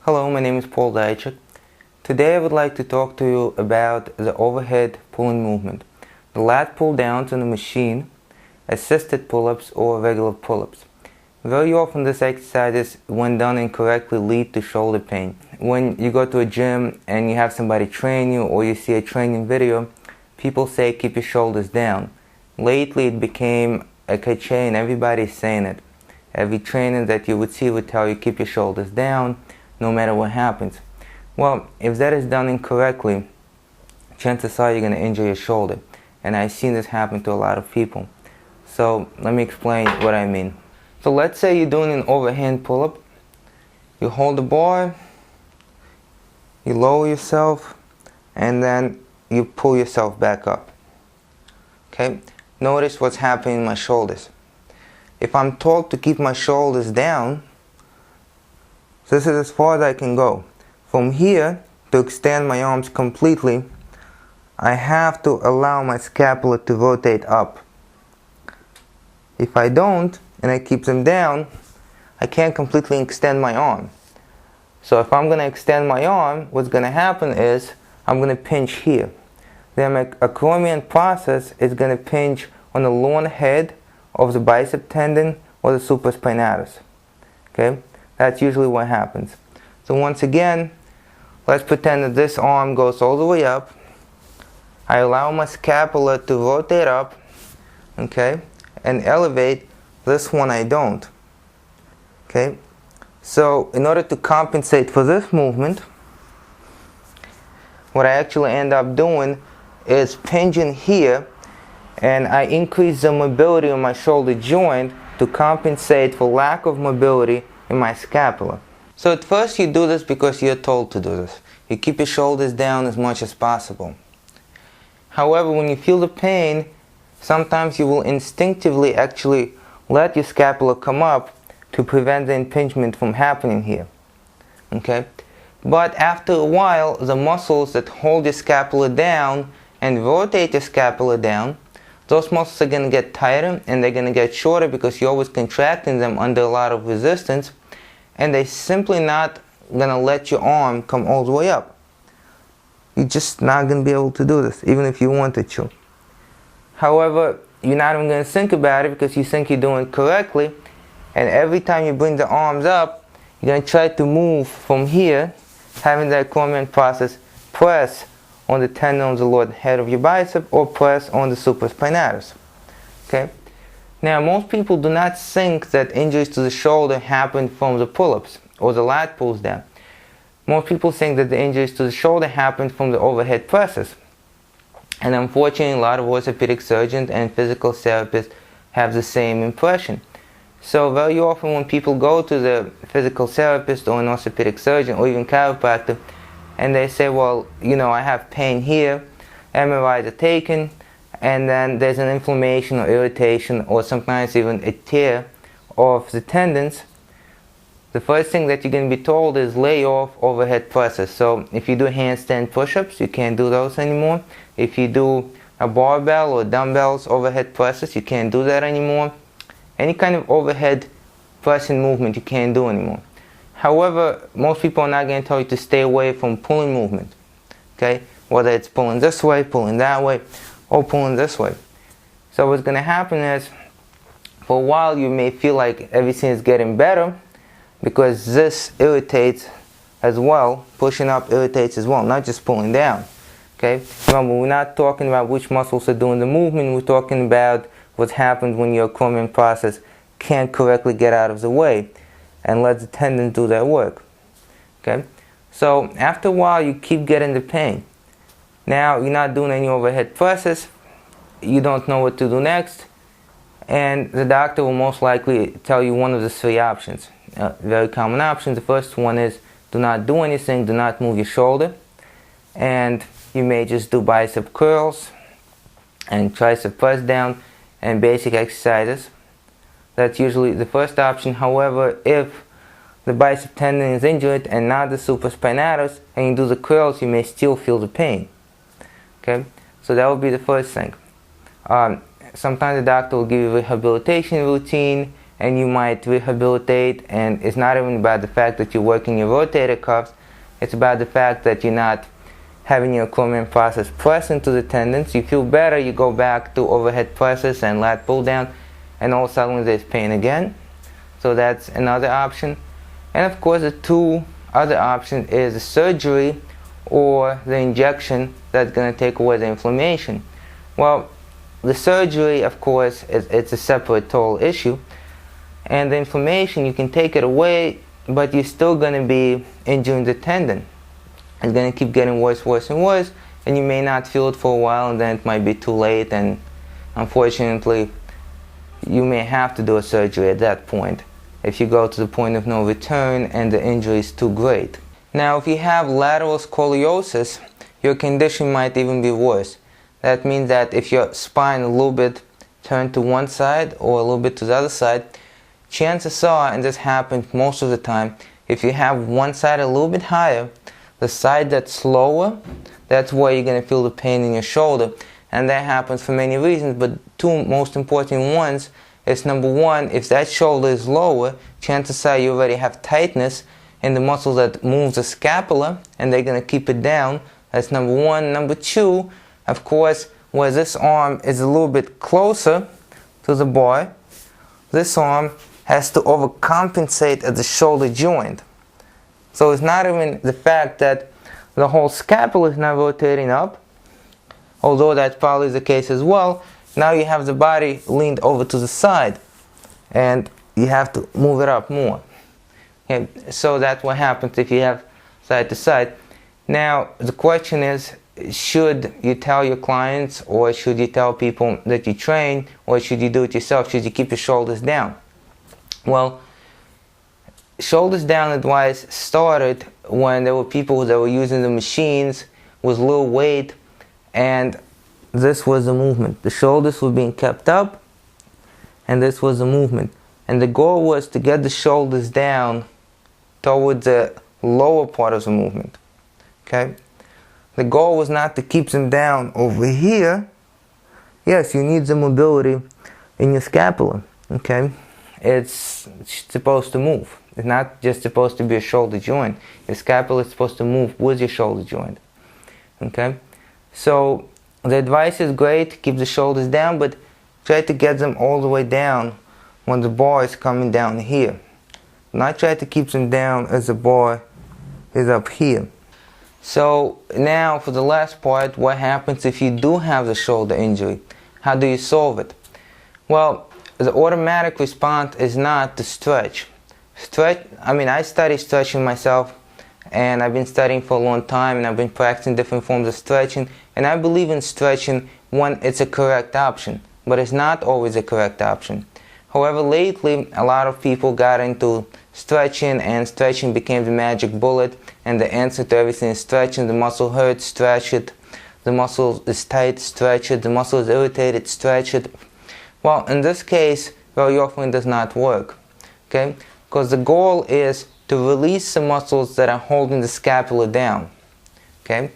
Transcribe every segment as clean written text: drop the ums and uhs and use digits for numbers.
Hello, my name is Paul Dajcik. Today I would like to talk to you about the overhead pulling movement. The lat pull downs on the machine, assisted pull-ups or regular pull-ups. Very often this exercises, when done incorrectly, lead to shoulder pain. When you go to a gym and you have somebody train you or you see a training video, people say keep your shoulders down. Lately it became a cliche and everybody's saying it. Every trainer that you would see would tell you keep your shoulders down no matter what happens. Well, if that is done incorrectly, chances are you're going to injure your shoulder. And I've seen this happen to a lot of people. So let me explain what I mean. So let's say you're doing an overhand pull-up. You hold the bar, you lower yourself, and then you pull yourself back up. Okay? Notice what's happening in my shoulders. If I'm told to keep my shoulders down, this is as far as I can go. From here, to extend my arms completely, I have to allow my scapula to rotate up. If I don't, and I keep them down, I can't completely extend my arm. So if I'm going to extend my arm, what's going to happen is I'm going to pinch here. Then my acromion process is going to pinch on the long head of the bicep tendon or the supraspinatus. Okay? That's usually what happens. So once again, let's pretend that this arm goes all the way up. I allow my scapula to rotate up, okay, and elevate. This one I don't. Okay? So in order to compensate for this movement, what I actually end up doing is pinching here, and I increase the mobility of my shoulder joint to compensate for lack of mobility in my scapula. So at first you do this because you're told to do this. You keep your shoulders down as much as possible. However, when you feel the pain, sometimes you will instinctively actually let your scapula come up to prevent the impingement from happening here. Okay? But after a while, the muscles that hold your scapula down and rotate your scapula down, those muscles are going to get tighter and they're going to get shorter because you're always contracting them under a lot of resistance, and they're simply not going to let your arm come all the way up. You're just not going to be able to do this, even if you wanted to. However, you're not even going to think about it because you think you're doing it correctly, and every time you bring the arms up, you're going to try to move from here, having the acromion process press on the tendon of the lower head of your bicep or press on the supraspinatus. Okay? Now, most people do not think that injuries to the shoulder happen from the pull-ups or the lat pulls down. Most people think that the injuries to the shoulder happen from the overhead presses. And unfortunately, a lot of orthopedic surgeons and physical therapists have the same impression. So very often when people go to the physical therapist or an orthopedic surgeon or even chiropractor, and they say, well, you know, I have pain here, MRIs are taken, and then there's an inflammation or irritation or sometimes even a tear of the tendons, the first thing that you're going to be told is lay off overhead presses. So if you do handstand push-ups, you can't do those anymore. If you do a barbell or dumbbells overhead presses, you can't do that anymore. Any kind of overhead pressing movement you can't do anymore. However, most people are not going to tell you to stay away from pulling movement. Okay? Whether it's pulling this way, pulling that way, or pulling this way. So what's going to happen is, for a while you may feel like everything is getting better because this irritates as well. Pushing up irritates as well, not just pulling down. Okay? Remember, we're not talking about which muscles are doing the movement. We're talking about what happens when your acromion process can't correctly get out of the way and let the tendons do their work. Okay? So after a while you keep getting the pain. Now you're not doing any overhead presses, you don't know what to do next, and the doctor will most likely tell you one of the three options. Very common options. The first one is do not do anything, do not move your shoulder, and you may just do bicep curls and tricep press down and basic exercises. That's usually the first option. However, if the bicep tendon is injured and not the supraspinatus, and you do the curls, you may still feel the pain. Okay, so that would be the first thing. Sometimes the doctor will give you a rehabilitation routine and you might rehabilitate. And it's not even about the fact that you're working your rotator cuffs, it's about the fact that you're not having your acromion process press into the tendons. You feel better, you go back to overhead presses and lat pull down, and all of a sudden there's pain again. So that's another option. And of course the two other options is the surgery or the injection that's going to take away the inflammation. Well, the surgery, of course, it's a separate total issue, and the inflammation, you can take it away, but you're still going to be injuring the tendon. It's going to keep getting worse, worse, and worse, and you may not feel it for a while, and then it might be too late, and unfortunately you may have to do a surgery at that point if you go to the point of no return and the injury is too great. Now, if you have lateral scoliosis, your condition might even be worse. That means that if your spine a little bit turned to one side or a little bit to the other side, chances are, and this happens most of the time, if you have one side a little bit higher, the side that's lower, that's where you're going to feel the pain in your shoulder. And that happens for many reasons, but two most important ones is, number one, if that shoulder is lower, chances are you already have tightness in the muscle that moves the scapula, and they're going to keep it down. That's number one. Number two, of course, where this arm is a little bit closer to the bar, this arm has to overcompensate at the shoulder joint. So it's not even the fact that the whole scapula is not rotating up, although that probably is the case as well. Now you have the body leaned over to the side, and you have to move it up more. Okay, so that's what happens if you have side to side. Now the question is, should you tell your clients, or should you tell people that you train, or should you do it yourself? Should you keep your shoulders down? Well, shoulders down advice started when there were people that were using the machines with little weight, and this was the movement. The shoulders were being kept up, and this was the movement. And the goal was to get the shoulders down towards the lower part of the movement. Okay? The goal was not to keep them down over here. Yes, you need the mobility in your scapula. Okay? It's supposed to move. It's not just supposed to be a shoulder joint. Your scapula is supposed to move with your shoulder joint. Okay? So the advice is great, keep the shoulders down, but try to get them all the way down when the bar is coming down here. Not try to keep them down as the bar is up here. So now for the last part, what happens if you do have the shoulder injury? How do you solve it? Well, the automatic response is not to stretch. I study stretching myself, and I've been studying for a long time, and I've been practicing different forms of stretching, and I believe in stretching when it's a correct option, but it's not always a correct option. However, lately a lot of people got into stretching, and stretching became the magic bullet, and the answer to everything is stretching. The muscle hurts, stretch it. The muscle is tight, stretch it. The muscle is irritated, stretch it. Well, in this case, very often it does not work. Okay? Because the goal is to release the muscles that are holding the scapula down. Okay?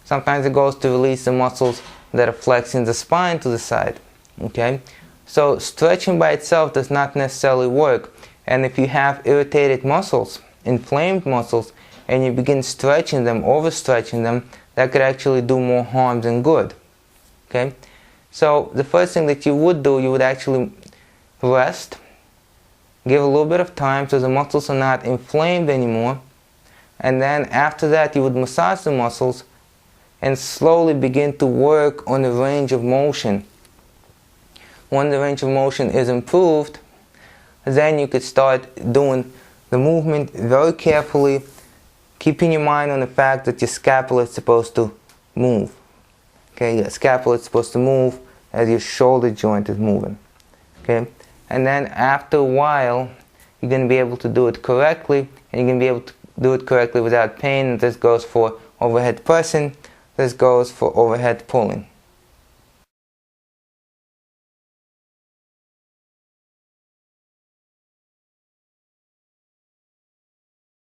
Sometimes the goal is to release the muscles that are flexing the spine to the side. Okay? So stretching by itself does not necessarily work. And if you have irritated muscles, inflamed muscles, and you begin stretching them, overstretching them, that could actually do more harm than good. Okay? So the first thing that you would do, you would actually rest, give a little bit of time so the muscles are not inflamed anymore, and then after that you would massage the muscles and slowly begin to work on the range of motion. When the range of motion is improved, then you could start doing the movement very carefully, keeping your mind on the fact that your scapula is supposed to move. Okay, your scapula is supposed to move as your shoulder joint is moving. Okay, and then after a while, you're going to be able to do it correctly, and you're going to be able to do it correctly without pain. This goes for overhead pressing. This goes for overhead pulling.